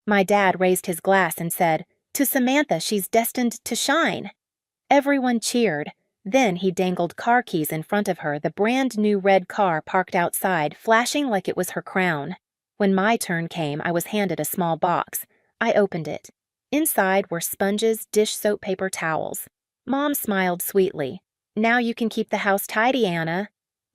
My dad raised his glass and said, "To Samantha, she's destined to shine." Everyone cheered. Then he dangled car keys in front of her, the brand new red car parked outside, flashing like it was her crown. When my turn came, I was handed a small box. I opened it. Inside were sponges, dish soap paper towels. Mom smiled sweetly. "Now you can keep the house tidy, Anna."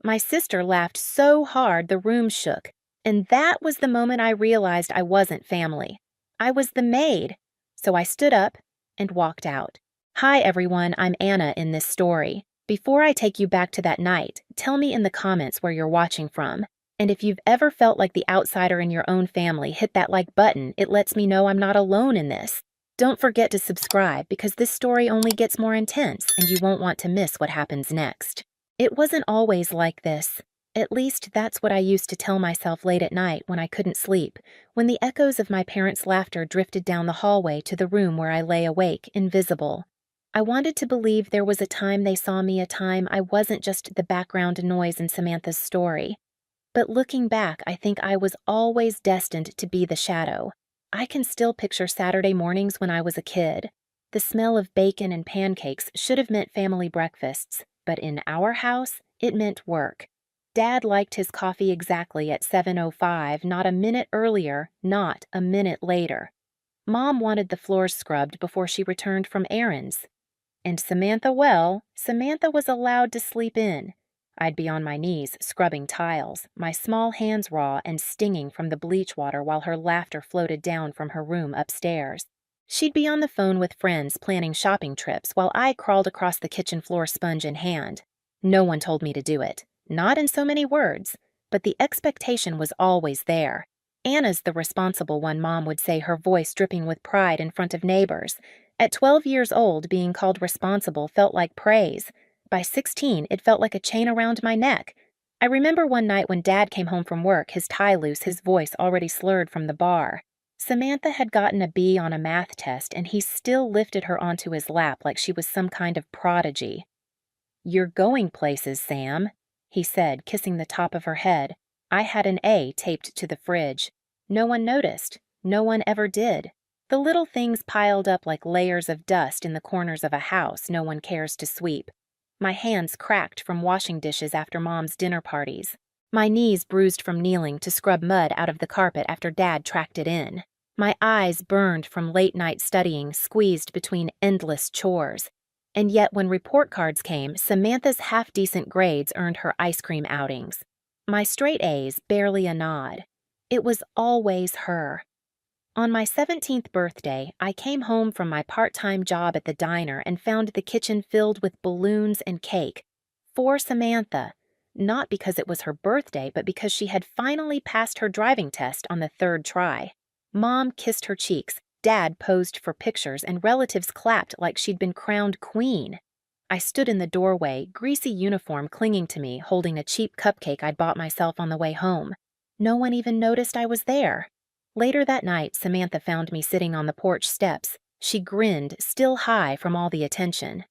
My sister laughed so hard the room shook, and that was the moment I realized I wasn't family. I was the maid. So I stood up and walked out. Hi everyone, I'm Anna in this story. Before I take you back to that night, tell me in the comments where you're watching from. And if you've ever felt like the outsider in your own family, hit that like button. It lets me know I'm not alone in this. Don't forget to subscribe because this story only gets more intense and you won't want to miss what happens next. It wasn't always like this. At least that's what I used to tell myself late at night when I couldn't sleep, when the echoes of my parents' laughter drifted down the hallway to the room where I lay awake, invisible. I wanted to believe there was a time they saw me, a time I wasn't just the background noise in Samantha's story. But looking back, I think I was always destined to be the shadow. I can still picture Saturday mornings when I was a kid. The smell of bacon and pancakes should have meant family breakfasts, but in our house, it meant work. Dad liked his coffee exactly at 7:05, not a minute earlier, not a minute later. Mom wanted the floors scrubbed before she returned from errands. And Samantha was allowed to sleep in. I'd be on my knees scrubbing tiles, my small hands raw and stinging from the bleach water while her laughter floated down from her room upstairs. She'd be on the phone with friends planning shopping trips while I crawled across the kitchen floor sponge in hand. No one told me to do it, not in so many words, but the expectation was always there. "Anna's the responsible one," Mom would say, her voice dripping with pride in front of neighbors. At 12 years old, being called responsible felt like praise. By 16, it felt like a chain around my neck. I remember one night when Dad came home from work, his tie loose, his voice already slurred from the bar. Samantha had gotten a B on a math test, and he still lifted her onto his lap like she was some kind of prodigy. "You're going places, Sam," he said, kissing the top of her head. I had an A taped to the fridge. No one noticed. No one ever did. The little things piled up like layers of dust in the corners of a house no one cares to sweep. My hands cracked from washing dishes after Mom's dinner parties. My knees bruised from kneeling to scrub mud out of the carpet after Dad tracked it in. My eyes burned from late-night studying, squeezed between endless chores. And yet when report cards came, Samantha's half-decent grades earned her ice cream outings. My straight A's barely a nod. It was always her. On my 17th birthday, I came home from my part-time job at the diner and found the kitchen filled with balloons and cake. For Samantha. Not because it was her birthday, but because she had finally passed her driving test on the third try. Mom kissed her cheeks, Dad posed for pictures, and relatives clapped like she'd been crowned queen. I stood in the doorway, greasy uniform clinging to me, holding a cheap cupcake I'd bought myself on the way home. No one even noticed I was there. Later that night, Samantha found me sitting on the porch steps. She grinned, still high from all the attention.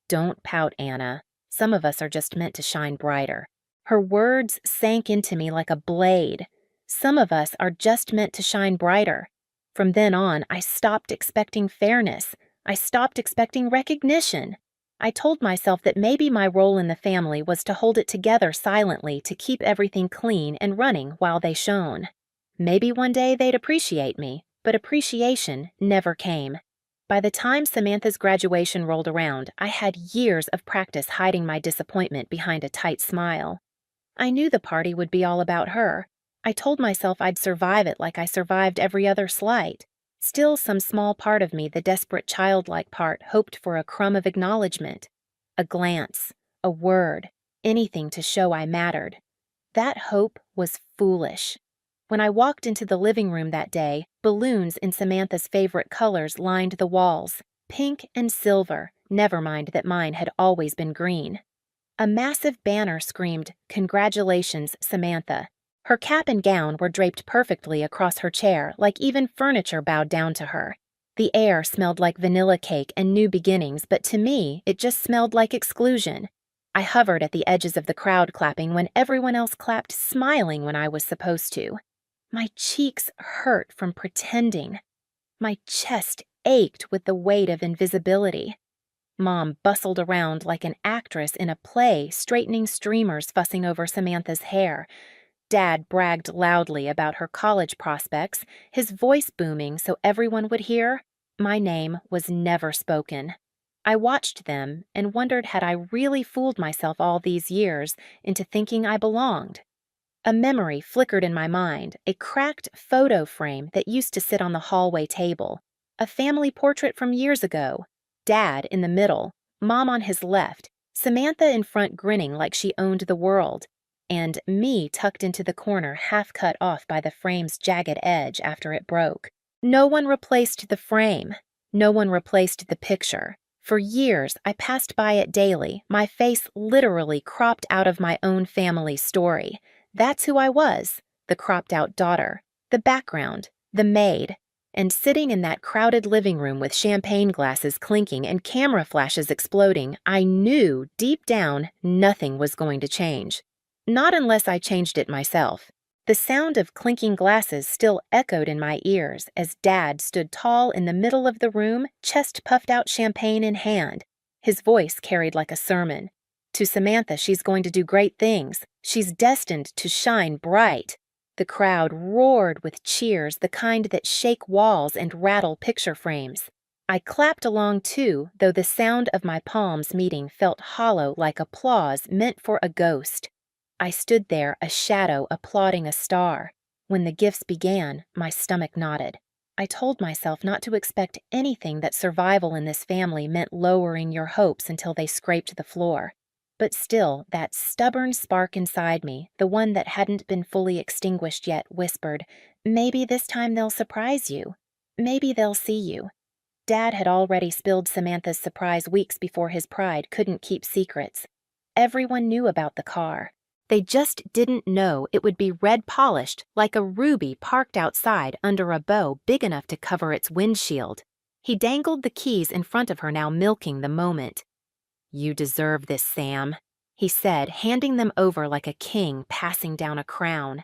"Don't pout, Anna. Some of us are just meant to shine brighter." Her words sank into me like a blade. Some of us are just meant to shine brighter. From then on, I stopped expecting fairness. I stopped expecting recognition. I told myself that maybe my role in the family was to hold it together silently, to keep everything clean and running while they shone. Maybe one day they'd appreciate me, but appreciation never came. By the time Samantha's graduation rolled around, I had years of practice hiding my disappointment behind a tight smile. I knew the party would be all about her. I told myself I'd survive it like I survived every other slight. Still, some small part of me, the desperate childlike part, hoped for a crumb of acknowledgement. A glance, a word, anything to show I mattered. That hope was foolish. When I walked into the living room that day, balloons in Samantha's favorite colors lined the walls, pink and silver, never mind that mine had always been green. A massive banner screamed, "Congratulations, Samantha." Her cap and gown were draped perfectly across her chair, like even furniture bowed down to her. The air smelled like vanilla cake and new beginnings, but to me, it just smelled like exclusion. I hovered at the edges of the crowd clapping when everyone else clapped, smiling when I was supposed to. My cheeks hurt from pretending. My chest ached with the weight of invisibility. Mom bustled around like an actress in a play, straightening streamers, fussing over Samantha's hair. Dad bragged loudly about her college prospects, his voice booming so everyone would hear. My name was never spoken. I watched them and wondered, had I really fooled myself all these years into thinking I belonged? A memory flickered in my mind, a cracked photo frame that used to sit on the hallway table. A family portrait from years ago. Dad in the middle, Mom on his left, Samantha in front grinning like she owned the world, and me tucked into the corner, half cut off by the frame's jagged edge after it broke. No one replaced the frame. No one replaced the picture. For years, I passed by it daily, my face literally cropped out of my own family story. That's who I was, the cropped-out daughter, the background, the maid. And sitting in that crowded living room with champagne glasses clinking and camera flashes exploding, I knew deep down nothing was going to change. Not unless I changed it myself. The sound of clinking glasses still echoed in my ears as Dad stood tall in the middle of the room, chest puffed out, champagne in hand. His voice carried like a sermon. To Samantha, she's going to do great things. She's destined to shine bright. The crowd roared with cheers, the kind that shake walls and rattle picture frames. I clapped along too, though the sound of my palms meeting felt hollow like applause meant for a ghost. I stood there, a shadow applauding a star. When the gifts began, my stomach knotted. I told myself not to expect anything, that survival in this family meant lowering your hopes until they scraped the floor. But still, that stubborn spark inside me, the one that hadn't been fully extinguished yet, whispered, maybe this time they'll surprise you. Maybe they'll see you. Dad had already spilled Samantha's surprise weeks before his pride couldn't keep secrets. Everyone knew about the car. They just didn't know it would be red-polished like a ruby parked outside under a bow big enough to cover its windshield. He dangled the keys in front of her now, milking the moment. "You deserve this, Sam," he said, handing them over like a king passing down a crown.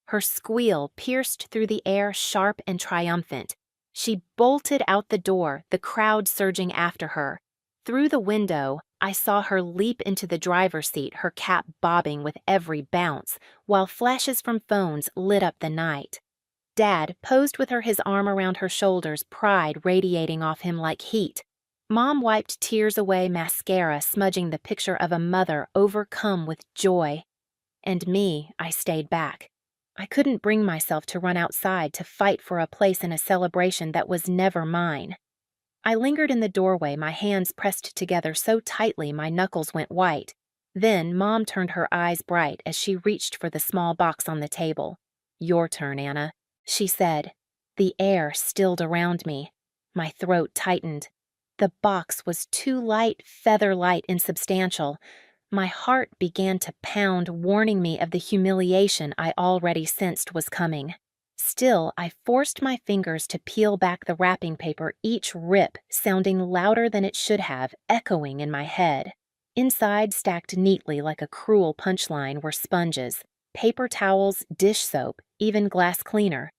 Her squeal pierced through the air, sharp and triumphant. She bolted out the door, the crowd surging after her. Through the window, I saw her leap into the driver's seat, her cap bobbing with every bounce, while flashes from phones lit up the night. Dad posed with her, his arm around her shoulders, pride radiating off him like heat. Mom wiped tears away, mascara smudging the picture of a mother overcome with joy. And me, I stayed back. I couldn't bring myself to run outside to fight for a place in a celebration that was never mine. I lingered in the doorway, my hands pressed together so tightly my knuckles went white. Then Mom turned her eyes bright as she reached for the small box on the table. "Your turn, Anna," she said. The air stilled around me. My throat tightened. The box was too light, feather-light, insubstantial. My heart began to pound, warning me of the humiliation I already sensed was coming. Still, I forced my fingers to peel back the wrapping paper, each rip sounding louder than it should have, echoing in my head. Inside, stacked neatly like a cruel punchline, were sponges, paper towels, dish soap, even glass cleaner.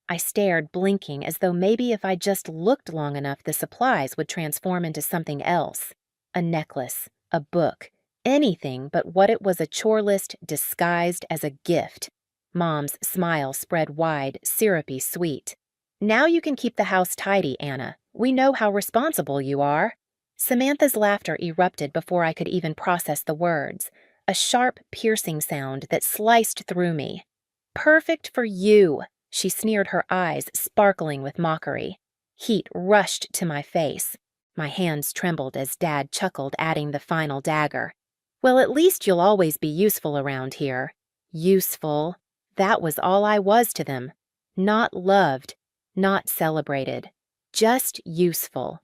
I stared, blinking, as though maybe if I just looked long enough the supplies would transform into something else. A necklace, a book, anything but what it was, a chore list disguised as a gift. Mom's smile spread wide, syrupy sweet. "Now you can keep the house tidy, Anna. We know how responsible you are." Samantha's laughter erupted before I could even process the words, a sharp, piercing sound that sliced through me. "Perfect for you," she sneered, her eyes sparkling with mockery. Heat rushed to my face. My hands trembled as Dad chuckled, adding the final dagger. "Well, at least you'll always be useful around here." Useful. That was all I was to them. Not loved, not celebrated, just useful.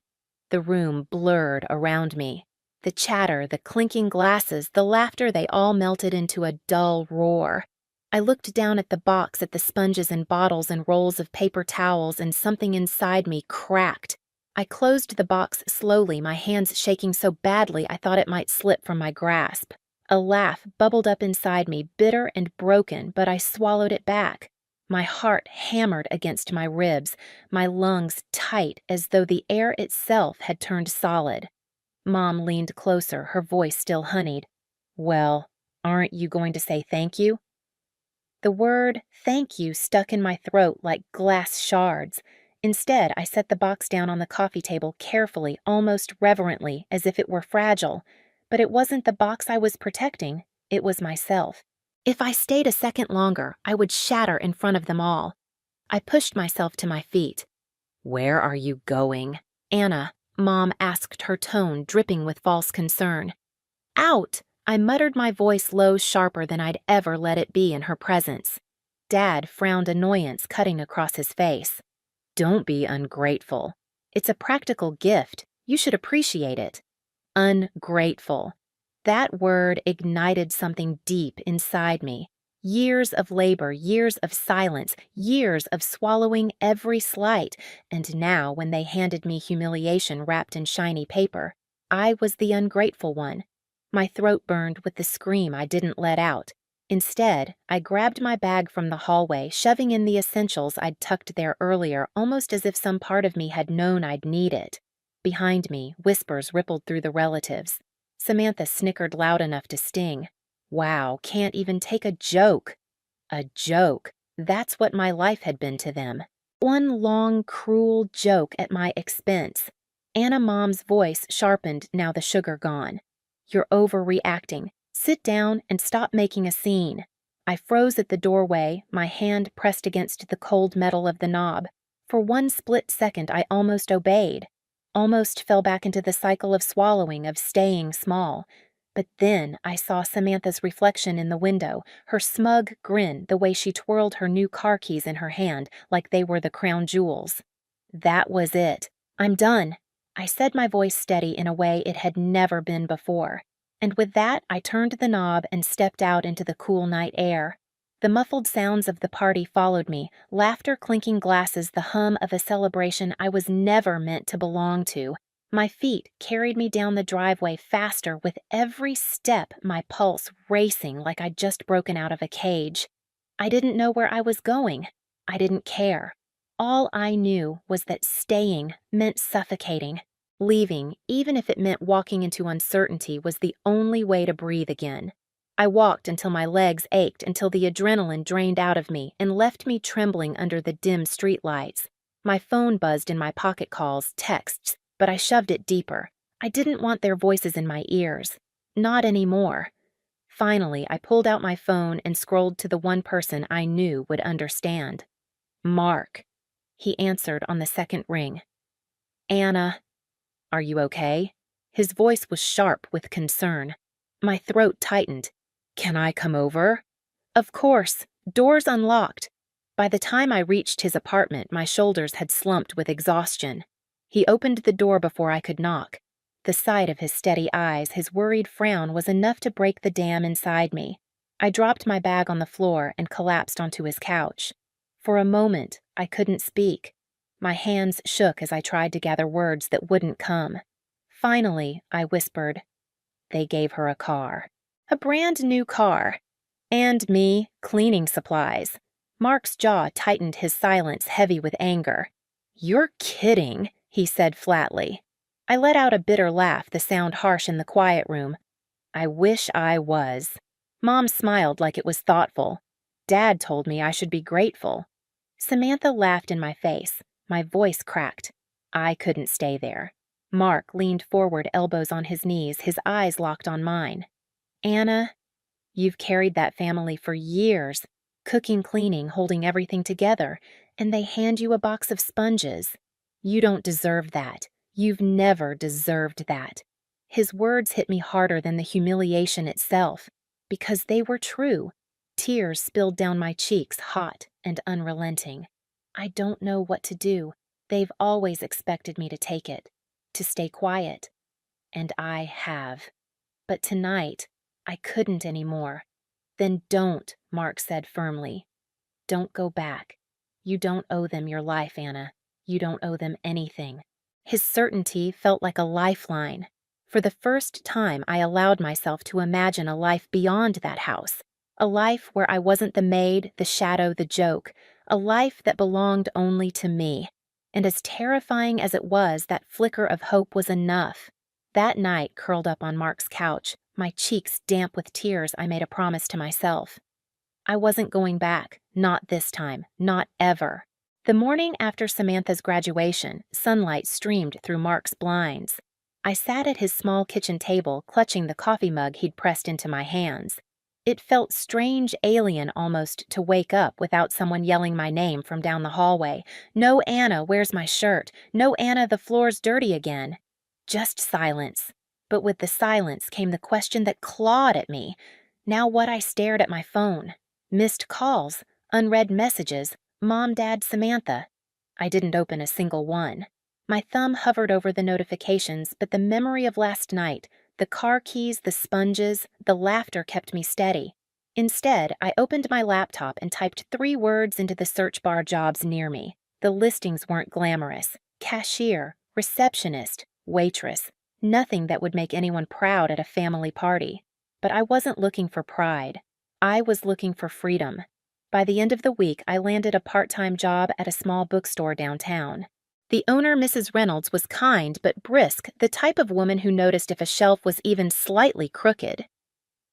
The room blurred around me. The chatter, the clinking glasses, the laughter, they all melted into a dull roar. I looked down at the box, at the sponges and bottles and rolls of paper towels, and something inside me cracked. I closed the box slowly, my hands shaking so badly I thought it might slip from my grasp. A laugh bubbled up inside me, bitter and broken, but I swallowed it back. My heart hammered against my ribs, my lungs tight as though the air itself had turned solid. Mom leaned closer, her voice still honeyed. "Well, aren't you going to say thank you?" The word thank you stuck in my throat like glass shards. Instead, I set the box down on the coffee table carefully, almost reverently, as if it were fragile. But it wasn't the box I was protecting, it was myself. If I stayed a second longer, I would shatter in front of them all. I pushed myself to my feet. "Where are you going?" "Anna," Mom asked, her tone dripping with false concern. "Out!" I muttered, my voice low, sharper than I'd ever let it be in her presence. Dad frowned annoyance cutting across his face. "Don't be ungrateful. It's a practical gift. You should appreciate it." Ungrateful. That word ignited something deep inside me. Years of labor, years of silence, years of swallowing every slight, and now when they handed me humiliation wrapped in shiny paper, I was the ungrateful one. My throat burned with the scream I didn't let out. Instead, I grabbed my bag from the hallway, shoving in the essentials I'd tucked there earlier, almost as if some part of me had known I'd need it. Behind me, whispers rippled through the relatives. Samantha snickered loud enough to sting. Wow, can't even take a joke. A joke. That's what my life had been to them. One long, cruel joke at my expense. Anna Mom's voice sharpened now the sugar gone. "You're overreacting. Sit down and stop making a scene." I froze at the doorway, my hand pressed against the cold metal of the knob. For one split second, I almost obeyed. Almost fell back into the cycle of swallowing, of staying small. But then I saw Samantha's reflection in the window, her smug grin, the way she twirled her new car keys in her hand like they were the crown jewels. That was it. "I'm done," I said, my voice steady in a way it had never been before. And with that, I turned the knob and stepped out into the cool night air. The muffled sounds of the party followed me, laughter, clinking glasses, the hum of a celebration I was never meant to belong to. My feet carried me down the driveway faster with every step, my pulse racing like I'd just broken out of a cage. I didn't know where I was going. I didn't care. All I knew was that staying meant suffocating. Leaving, even if it meant walking into uncertainty, was the only way to breathe again. I walked until my legs ached, until the adrenaline drained out of me and left me trembling under the dim streetlights. My phone buzzed in my pocket calls, texts, but I shoved it deeper. I didn't want their voices in my ears. Not anymore. Finally, I pulled out my phone and scrolled to the one person I knew would understand. "Mark." He answered on the second ring. "Anna, are you okay?" His voice was sharp with concern. My throat tightened. "Can I come over?" Of course. Doors unlocked. By the time I reached his apartment, my shoulders had slumped with exhaustion. He opened the door before I could knock. The sight of his steady eyes, his worried frown, was enough to break the dam inside me. I dropped my bag on the floor and collapsed onto his couch. For a moment, I couldn't speak. My hands shook as I tried to gather words that wouldn't come. Finally, I whispered, "They gave her a car. A brand new car. And me, cleaning supplies." Mark's jaw tightened, his silence heavy with anger. "You're kidding," he said flatly. I let out a bitter laugh, the sound harsh in the quiet room. "I wish I was." Mom smiled like it was thoughtful. "Dad told me I should be grateful." Samantha laughed in my face. My voice cracked. I couldn't stay there. Mark leaned forward, elbows on his knees, his eyes locked on mine. "Anna, you've carried that family for years, cooking, cleaning, holding everything together, and they hand you a box of sponges. You don't deserve that. You've never deserved that." His words hit me harder than the humiliation itself, because they were true. Tears spilled down my cheeks, hot and unrelenting. I don't know what to do. They've always expected me to take it, to stay quiet. And I have. But tonight, I couldn't anymore. "Then don't," Mark said firmly. "Don't go back. You don't owe them your life, Anna. You don't owe them anything." His certainty felt like a lifeline. For the first time, I allowed myself to imagine a life beyond that house. A life where I wasn't the maid, the shadow, the joke. a life that belonged only to me. And as terrifying as it was, that flicker of hope was enough. That night, curled up on Mark's couch, my cheeks damp with tears, I made a promise to myself. I wasn't going back, not this time, not ever. The morning after Samantha's graduation, sunlight streamed through Mark's blinds. I sat at his small kitchen table, clutching the coffee mug he'd pressed into my hands. It felt strange, alien almost, to wake up without someone yelling my name from down the hallway. "No, Anna, where's my shirt? No, Anna, the floor's dirty again." Just silence. But with the silence came the question that clawed at me. Now what? I stared at my phone. Missed calls, unread messages, Mom, Dad, Samantha. I didn't open a single one. My thumb hovered over the notifications, but the memory of last night, the car keys, the sponges, the laughter kept me steady. Instead, I opened my laptop and typed 3 words into the search bar: jobs near me. The listings weren't glamorous. Cashier, receptionist, waitress. Nothing that would make anyone proud at a family party. But I wasn't looking for pride. I was looking for freedom. By the end of the week, I landed a part-time job at a small bookstore downtown. The owner, Mrs. Reynolds, was kind but brisk, the type of woman who noticed if a shelf was even slightly crooked.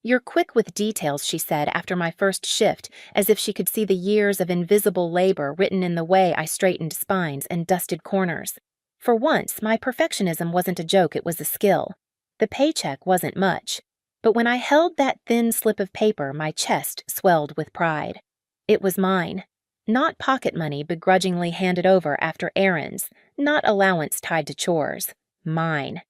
"You're quick with details," she said after my first shift, as if she could see the years of invisible labor written in the way I straightened spines and dusted corners. For once, my perfectionism wasn't a joke, it was a skill. The paycheck wasn't much. But when I held that thin slip of paper, my chest swelled with pride. It was mine. Not pocket money begrudgingly handed over after errands, not allowance tied to chores. Mine.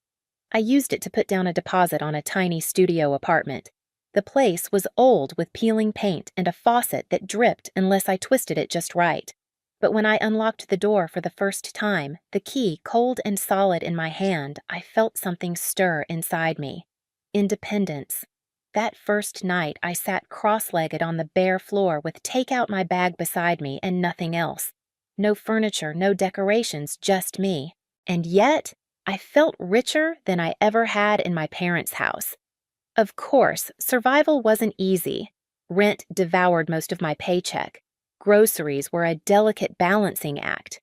I used it to put down a deposit on a tiny studio apartment. The place was old with peeling paint and a faucet that dripped unless I twisted it just right. But when I unlocked the door for the first time, the key cold and solid in my hand, I felt something stir inside me. Independence. That first night, I sat cross-legged on the bare floor with "Take Out My Bag" beside me and nothing else. No furniture, no decorations, just me. And yet, I felt richer than I ever had in my parents' house. Of course, survival wasn't easy. Rent devoured most of my paycheck. Groceries were a delicate balancing act.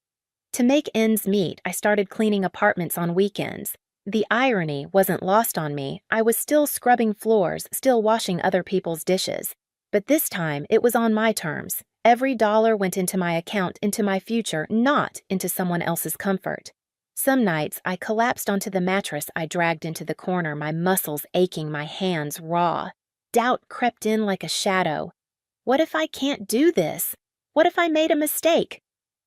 To make ends meet, I started cleaning apartments on weekends. The irony wasn't lost on me. I was still scrubbing floors, still washing other people's dishes. But this time, it was on my terms. Every dollar went into my account, into my future, not into someone else's comfort. Some nights, I collapsed onto the mattress I dragged into the corner, my muscles aching, my hands raw. Doubt crept in like a shadow. What if I can't do this? What if I made a mistake?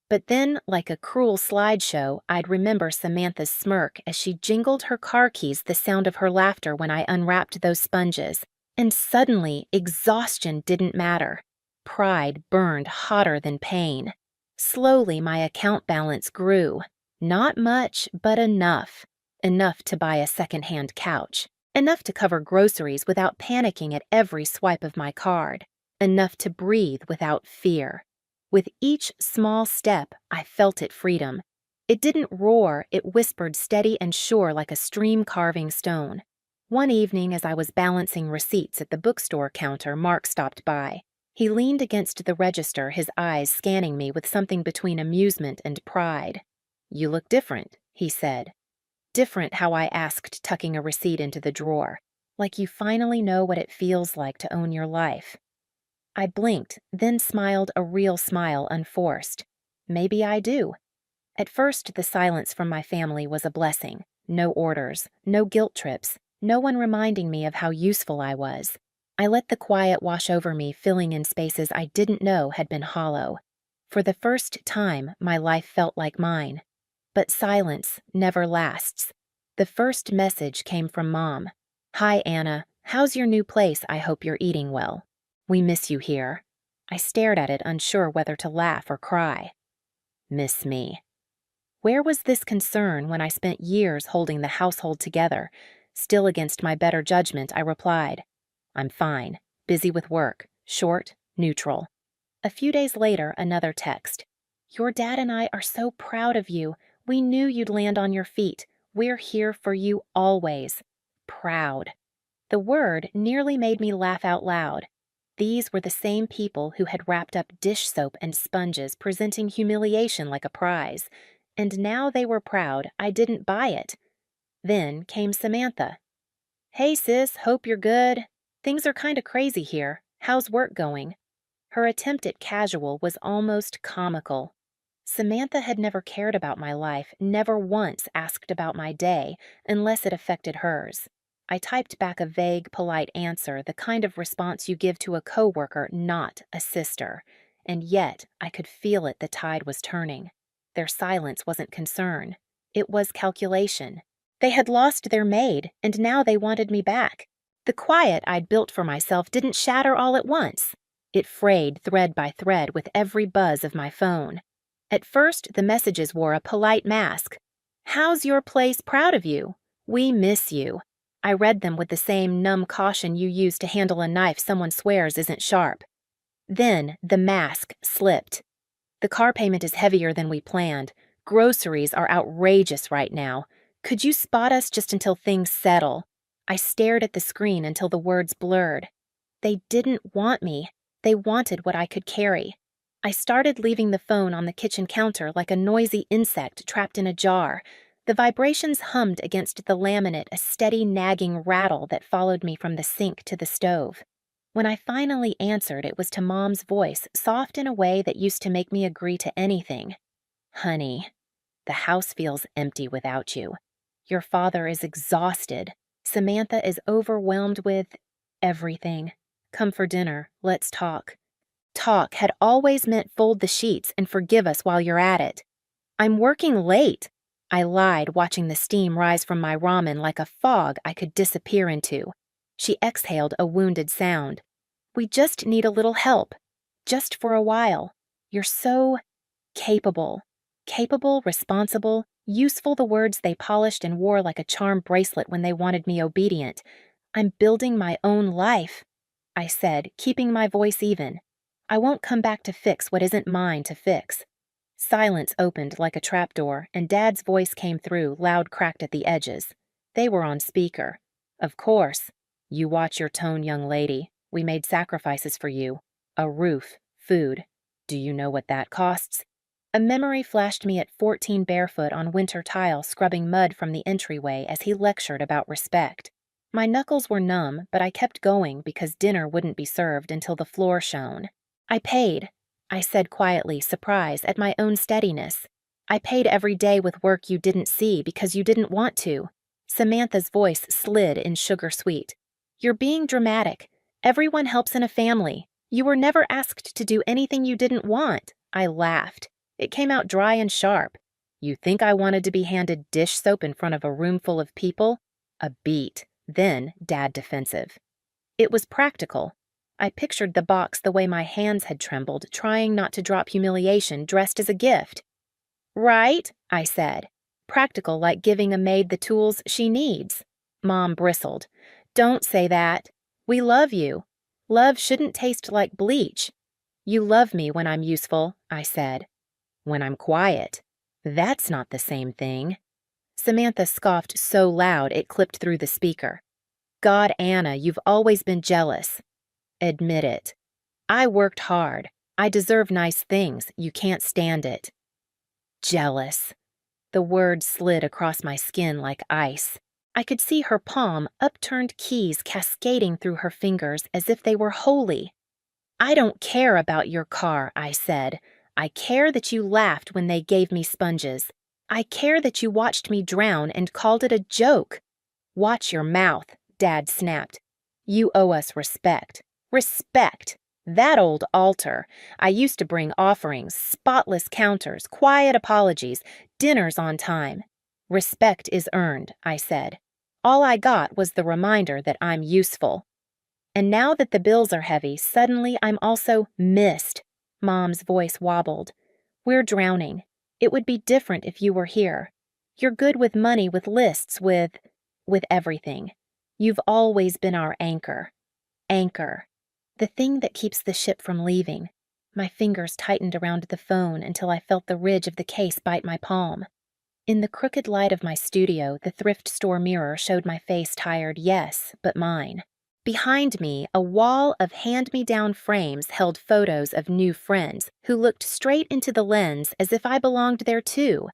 But then, like a cruel slideshow, I'd remember Samantha's smirk as she jingled her car keys, the sound of her laughter when I unwrapped those sponges. And suddenly, exhaustion didn't matter. Pride burned hotter than pain. Slowly, my account balance grew. Not much, but enough. Enough to buy a second-hand couch. Enough to cover groceries without panicking at every swipe of my card. Enough to breathe without fear. With each small step, I felt it freedom. It didn't roar, it whispered steady and sure like a stream carving stone. One evening, as I was balancing receipts at the bookstore counter, Mark stopped by. He leaned against the register, his eyes scanning me with something between amusement and pride. "You look different," he said. Different how I asked, tucking a receipt into the drawer. Like you finally know what it feels like to own your life. I blinked, then smiled, a real smile, unforced. Maybe I do. At first, the silence from my family was a blessing. No orders, no guilt trips, no one reminding me of how useful I was. I let the quiet wash over me, filling in spaces I didn't know had been hollow. For the first time, my life felt like mine. But silence never lasts. The first message came from Mom. "Hi, Anna. How's your new place? I hope you're eating well. We miss you here." I stared at it, unsure whether to laugh or cry. Miss me. Where was this concern when I spent years holding the household together? Still against my better judgment, I replied, "I'm fine. Busy with work. Short, neutral." A few days later, another text. "Your dad and I are so proud of you. We knew you'd land on your feet. We're here for you always." Proud. The word nearly made me laugh out loud. These were the same people who had wrapped up dish soap and sponges, presenting humiliation like a prize. And now they were proud I didn't buy it. Then came Samantha. "Hey sis, hope you're good. Things are kinda crazy here. How's work going?" Her attempt at casual was almost comical. Samantha had never cared about my life, never once asked about my day, unless it affected hers. I typed back a vague, polite answer, the kind of response you give to a coworker, not a sister. And yet, I could feel it, the tide was turning. Their silence wasn't concern. It was calculation. They had lost their maid, and now they wanted me back. The quiet I'd built for myself didn't shatter all at once. It frayed thread by thread with every buzz of my phone. At first, the messages wore a polite mask. "How's your place? Proud of you. We miss you." I read them with the same numb caution you use to handle a knife someone swears isn't sharp. Then the mask slipped. "The car payment is heavier than we planned. Groceries are outrageous right now. Could you spot us just until things settle?" I stared at the screen until the words blurred. They didn't want me. They wanted what I could carry. I started leaving the phone on the kitchen counter like a noisy insect trapped in a jar. The vibrations hummed against the laminate, a steady nagging rattle that followed me from the sink to the stove. When I finally answered, it was to Mom's voice, soft in a way that used to make me agree to anything. "Honey, the house feels empty without you. Your father is exhausted. Samantha is overwhelmed with everything. Come for dinner. Let's talk." Talk had always meant fold the sheets and forgive us while you're at it. "I'm working late," I lied, watching the steam rise from my ramen like a fog I could disappear into. She exhaled a wounded sound. "We just need a little help. Just for a while. You're so capable. Capable, responsible, useful, the words they polished and wore like a charm bracelet when they wanted me obedient. I'm building my own life," I said, keeping my voice even. "I won't come back to fix what isn't mine to fix." Silence opened like a trapdoor, and Dad's voice came through, loud, cracked at the edges. They were on speaker. "Of course. You watch your tone, young lady. We made sacrifices for you. A roof, food. Do you know what that costs?" A memory flashed me at 14 barefoot on winter tile scrubbing mud from the entryway as he lectured about respect. My knuckles were numb, but I kept going because dinner wouldn't be served until the floor shone. "I paid," I said quietly, surprised at my own steadiness. "I paid every day with work you didn't see because you didn't want to." Samantha's voice slid in sugar sweet. "You're being dramatic. Everyone helps in a family. You were never asked to do anything you didn't want." I laughed. It came out dry and sharp. "You think I wanted to be handed dish soap in front of a room full of people?" A beat. Then Dad defensive. It was practical. I pictured the box the way my hands had trembled, trying not to drop humiliation dressed as a gift. "Right," I said. "Practical like giving a maid the tools she needs." Mom bristled. "Don't say that. We love you. Love shouldn't taste like bleach." "You love me when I'm useful," I said. "When I'm quiet. That's not the same thing." Samantha scoffed so loud it clipped through the speaker. "God, Anna, you've always been jealous." "Admit it." "I worked hard. I deserve nice things. You can't stand it." "Jealous." The word slid across my skin like ice. I could see her palm, upturned keys cascading through her fingers as if they were holy. "I don't care about your car," I said. "I care that you laughed when they gave me sponges. I care that you watched me drown and called it a joke." "Watch your mouth," Dad snapped. "You owe us respect." Respect. That old altar. I used to bring offerings, spotless counters, quiet apologies, dinners on time. "Respect is earned," I said. All I got was the reminder that I'm useful. "And now that the bills are heavy, suddenly I'm also missed." Mom's voice wobbled. "We're drowning. It would be different if you were here. You're good with money, with lists, with everything. You've always been our anchor." Anchor. The thing that keeps the ship from leaving. My fingers tightened around the phone until I felt the ridge of the case bite my palm. In the crooked light of my studio, the thrift store mirror showed my face tired, yes, but mine. Behind me, a wall of hand-me-down frames held photos of new friends who looked straight into the lens as if I belonged there too.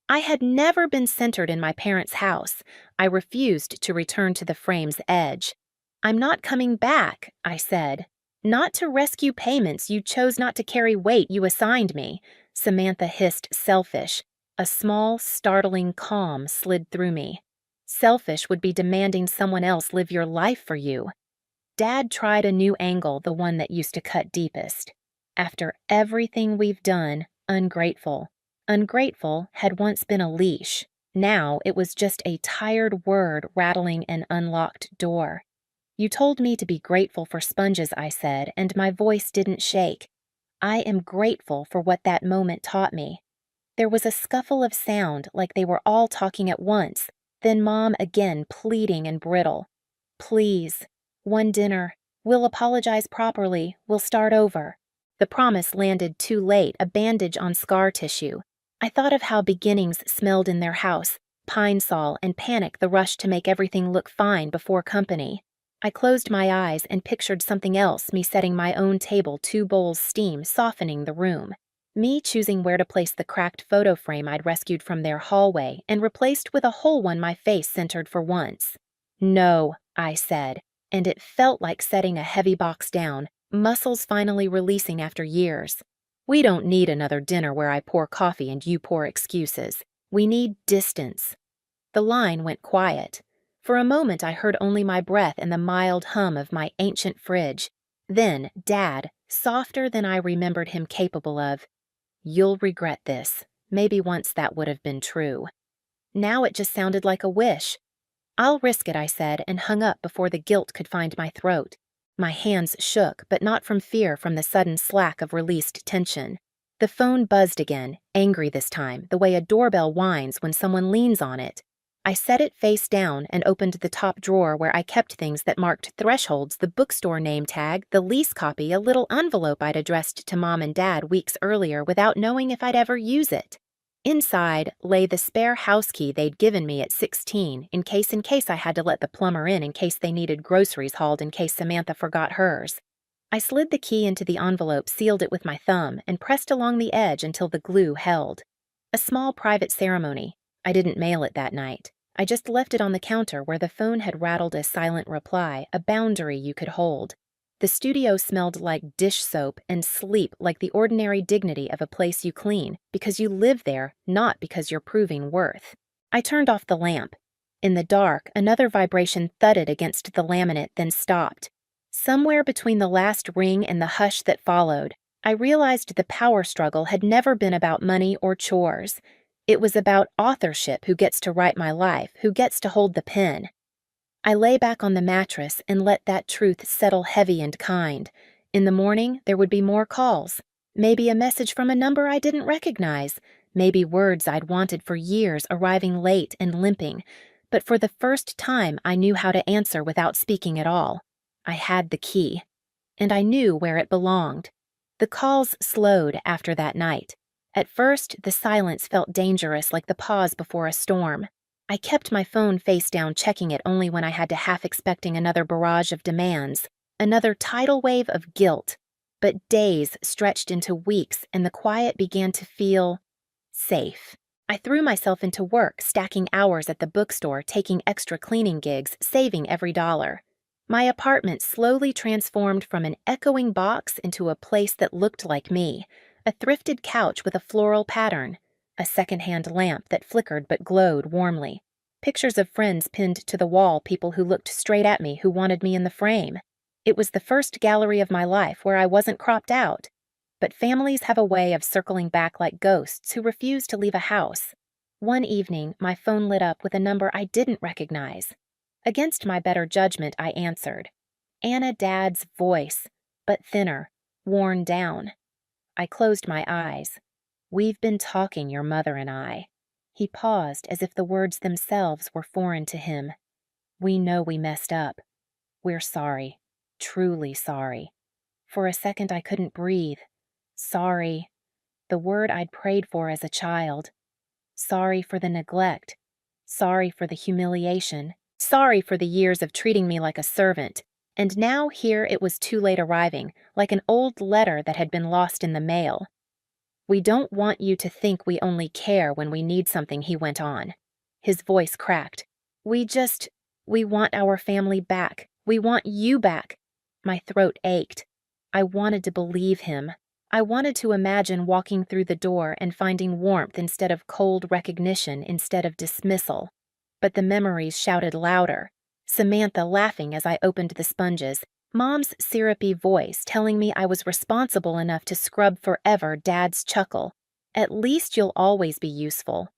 I had never been centered in my parents' house. I refused to return to the frame's edge. "I'm not coming back," I said. "Not to rescue payments you chose not to carry weight you assigned me," Samantha hissed, selfish. A small, startling calm slid through me. Selfish would be demanding someone else live your life for you. Dad tried a new angle, the one that used to cut deepest. "After everything we've done, ungrateful." Ungrateful had once been a leash. Now it was just a tired word rattling an unlocked door. "You told me to be grateful for sponges," I said, and my voice didn't shake. "I am grateful for what that moment taught me." There was a scuffle of sound, like they were all talking at once, then Mom again pleading and brittle. "Please. One dinner. We'll apologize properly. We'll start over." The promise landed too late, a bandage on scar tissue. I thought of how beginnings smelled in their house, pine sol, and panic, the rush to make everything look fine before company. I closed my eyes and pictured something else, me setting my own table, 2 bowls steam, softening the room. Me choosing where to place the cracked photo frame I'd rescued from their hallway and replaced with a whole one my face centered for once. "No," I said, and it felt like setting a heavy box down, muscles finally releasing after years. "We don't need another dinner where I pour coffee and you pour excuses. We need distance." The line went quiet. For a moment I heard only my breath and the mild hum of my ancient fridge. Then Dad, softer than I remembered him capable of. "You'll regret this. Maybe once that would have been true." Now it just sounded like a wish. "I'll risk it," I said, and hung up before the guilt could find my throat. My hands shook, but not from fear, from the sudden slack of released tension. The phone buzzed again, angry this time, the way a doorbell whines when someone leans on it. I set it face down and opened the top drawer where I kept things that marked thresholds, the bookstore name tag, the lease copy, a little envelope I'd addressed to Mom and Dad weeks earlier without knowing if I'd ever use it. Inside lay the spare house key they'd given me at 16, in case I had to let the plumber in case they needed groceries hauled, in case Samantha forgot hers. I slid the key into the envelope, sealed it with my thumb, and pressed along the edge until the glue held. A small private ceremony. I didn't mail it that night. I just left it on the counter where the phone had rattled a silent reply, a boundary you could hold. The studio smelled like dish soap and sleep like the ordinary dignity of a place you clean, because you live there, not because you're proving worth. I turned off the lamp. In the dark, another vibration thudded against the laminate, then stopped. Somewhere between the last ring and the hush that followed, I realized the power struggle had never been about money or chores. It was about authorship, who gets to write my life, who gets to hold the pen. I lay back on the mattress and let that truth settle heavy and kind. In the morning, there would be more calls. Maybe a message from a number I didn't recognize. Maybe words I'd wanted for years arriving late and limping. But for the first time, I knew how to answer without speaking at all. I had the key. And I knew where it belonged. The calls slowed after that night. At first, the silence felt dangerous, like the pause before a storm. I kept my phone face down, checking it only when I had to, half expecting another barrage of demands, another tidal wave of guilt. But days stretched into weeks, and the quiet began to feel safe. I threw myself into work, stacking hours at the bookstore, taking extra cleaning gigs, saving every dollar. My apartment slowly transformed from an echoing box into a place that looked like me. A thrifted couch with a floral pattern, a secondhand lamp that flickered but glowed warmly, pictures of friends pinned to the wall, people who looked straight at me, who wanted me in the frame. It was the first gallery of my life where I wasn't cropped out. But families have a way of circling back like ghosts who refuse to leave a house. One evening, my phone lit up with a number I didn't recognize. Against my better judgment, I answered. Anna Dad's voice, but thinner, worn down. I closed my eyes. "We've been talking, your mother and I." He paused as if the words themselves were foreign to him. "We know we messed up. We're sorry. Truly sorry." For a second I couldn't breathe. Sorry. The word I'd prayed for as a child. Sorry for the neglect. Sorry for the humiliation. Sorry for the years of treating me like a servant. And now here it was too late arriving, like an old letter that had been lost in the mail. "We don't want you to think we only care when we need something," he went on. His voice cracked. We want our family back. We want you back." My throat ached. I wanted to believe him. I wanted to imagine walking through the door and finding warmth instead of cold recognition instead of dismissal. But the memories shouted louder. Samantha laughing as I opened the sponges, Mom's syrupy voice telling me I was responsible enough to scrub forever, Dad's chuckle. "At least you'll always be useful."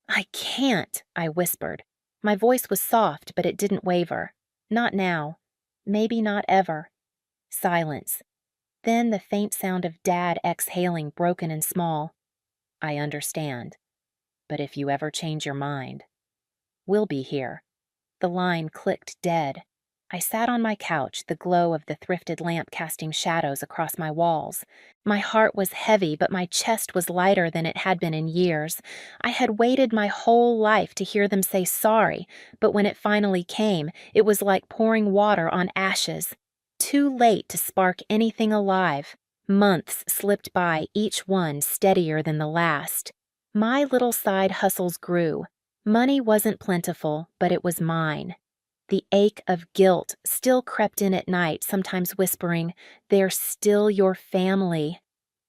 "I can't," I whispered. My voice was soft, but it didn't waver. "Not now. Maybe not ever." Silence. Then the faint sound of Dad exhaling, broken and small. "I understand. But if you ever change your mind, we'll be here." The line clicked dead. I sat on my couch, the glow of the thrifted lamp casting shadows across my walls. My heart was heavy, but my chest was lighter than it had been in years. I had waited my whole life to hear them say sorry, but when it finally came, it was like pouring water on ashes. Too late to spark anything alive. Months slipped by, each one steadier than the last. My little side hustles grew. Money wasn't plentiful, but it was mine. The ache of guilt still crept in at night, sometimes whispering, "They're still your family.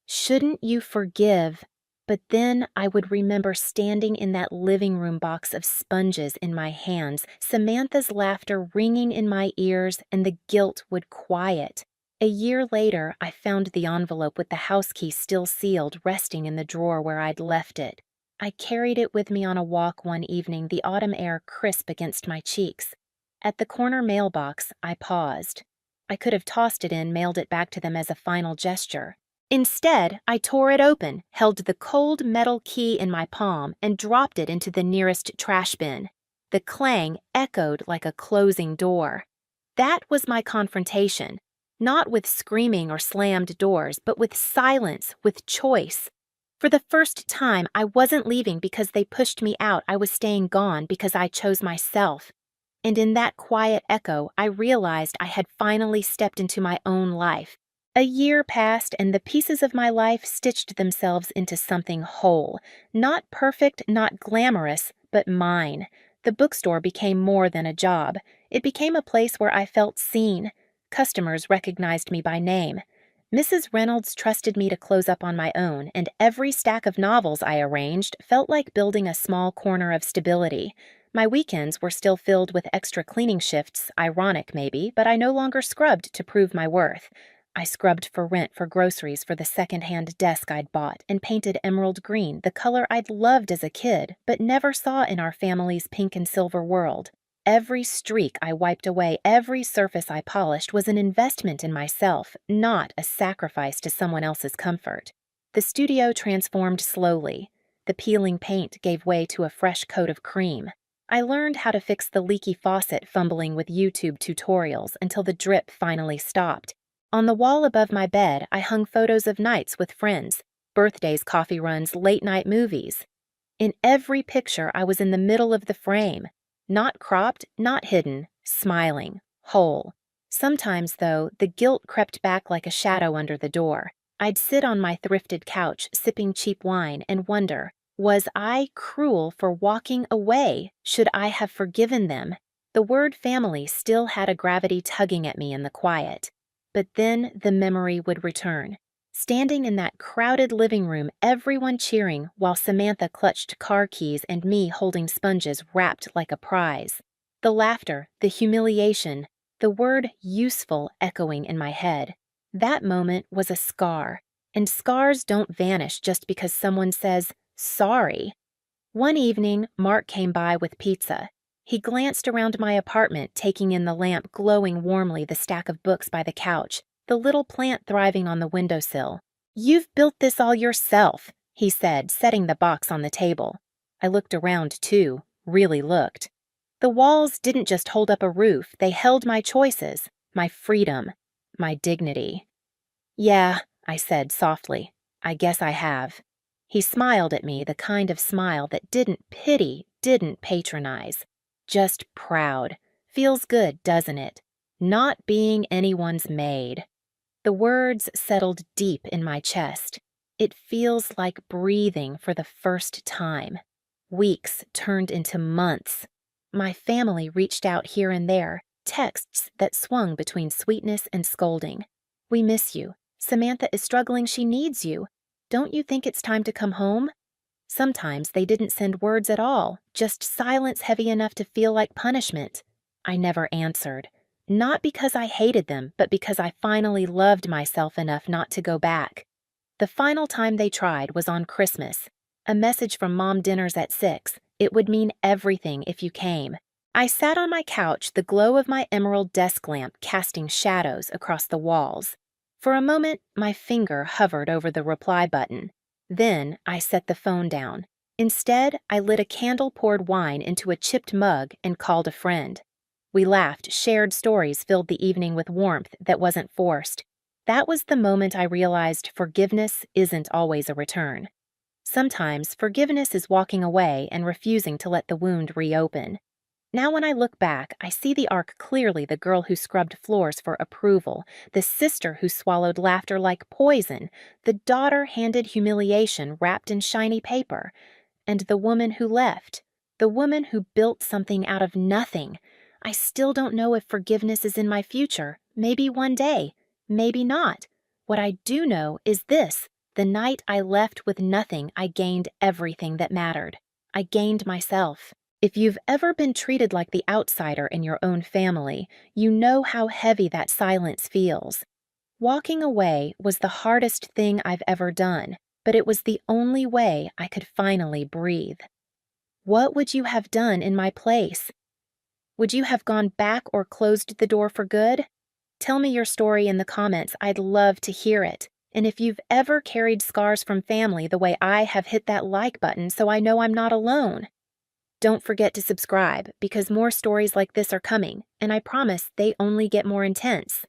Shouldn't you forgive?" But then I would remember standing in that living room box of sponges in my hands, Samantha's laughter ringing in my ears, and the guilt would quiet. A year later, I found the envelope with the house key still sealed, resting in the drawer where I'd left it. I carried it with me on a walk one evening, the autumn air crisp against my cheeks. At the corner mailbox, I paused. I could have tossed it in, mailed it back to them as a final gesture. Instead, I tore it open, held the cold metal key in my palm, and dropped it into the nearest trash bin. The clang echoed like a closing door. That was my confrontation, not with screaming or slammed doors, but with silence, with choice. For the first time, I wasn't leaving because they pushed me out. I was staying gone because I chose myself. And in that quiet echo, I realized I had finally stepped into my own life. A year passed, and the pieces of my life stitched themselves into something whole. Not perfect, not glamorous, but mine. The bookstore became more than a job. It became a place where I felt seen. Customers recognized me by name. Mrs. Reynolds trusted me to close up on my own, and every stack of novels I arranged felt like building a small corner of stability. My weekends were still filled with extra cleaning shifts, ironic maybe, but I no longer scrubbed to prove my worth. I scrubbed for rent, for groceries, for the second-hand desk I'd bought, and painted emerald green, the color I'd loved as a kid, but never saw in our family's pink and silver world. Every streak I wiped away, every surface I polished was an investment in myself, not a sacrifice to someone else's comfort. The studio transformed slowly. The peeling paint gave way to a fresh coat of cream. I learned how to fix the leaky faucet, fumbling with YouTube tutorials until the drip finally stopped. On the wall above my bed, I hung photos of nights with friends, birthdays, coffee runs, late-night movies. In every picture, I was in the middle of the frame. Not cropped, not hidden, smiling, whole. Sometimes, though, the guilt crept back like a shadow under the door. I'd sit on my thrifted couch, sipping cheap wine, and wonder, was I cruel for walking away? Should I have forgiven them? The word family still had a gravity tugging at me in the quiet. But then the memory would return. Standing in that crowded living room, everyone cheering while Samantha clutched car keys and me holding sponges wrapped like a prize. The laughter, the humiliation, the word useful echoing in my head. That moment was a scar, and scars don't vanish just because someone says, sorry. One evening, Mark came by with pizza. He glanced around my apartment, taking in the lamp glowing warmly, the stack of books by the couch, the little plant thriving on the windowsill. "You've built this all yourself," he said, setting the box on the table. I looked around, too, really looked. The walls didn't just hold up a roof, they held my choices, my freedom, my dignity. "Yeah," I said softly, "I guess I have." He smiled at me, the kind of smile that didn't pity, didn't patronize. Just proud. Feels good, doesn't it? Not being anyone's maid. The words settled deep in my chest. It feels like breathing for the first time. Weeks turned into months. My family reached out here and there, texts that swung between sweetness and scolding. We miss you. Samantha is struggling. She needs you. Don't you think it's time to come home? Sometimes they didn't send words at all, just silence heavy enough to feel like punishment. I never answered. Not because I hated them, but because I finally loved myself enough not to go back. The final time they tried was on Christmas. A message from Mom dinners at 6. It would mean everything if you came. I sat on my couch, the glow of my emerald desk lamp casting shadows across the walls. For a moment, my finger hovered over the reply button. Then I set the phone down. Instead, I lit a candle-poured wine into a chipped mug and called a friend. We laughed, shared stories, filled the evening with warmth that wasn't forced. That was the moment I realized forgiveness isn't always a return. Sometimes forgiveness is walking away and refusing to let the wound reopen. Now when I look back, I see the arc clearly: the girl who scrubbed floors for approval, the sister who swallowed laughter like poison, the daughter handed humiliation wrapped in shiny paper, and the woman who left, the woman who built something out of nothing. I still don't know if forgiveness is in my future. Maybe one day, maybe not. What I do know is this: the night I left with nothing, I gained everything that mattered. I gained myself. If you've ever been treated like the outsider in your own family, you know how heavy that silence feels. Walking away was the hardest thing I've ever done, but it was the only way I could finally breathe. What would you have done in my place? Would you have gone back or closed the door for good? Tell me your story in the comments. I'd love to hear it. And if you've ever carried scars from family the way I have, hit that like button so I know I'm not alone. Don't forget to subscribe, because more stories like this are coming, and I promise they only get more intense.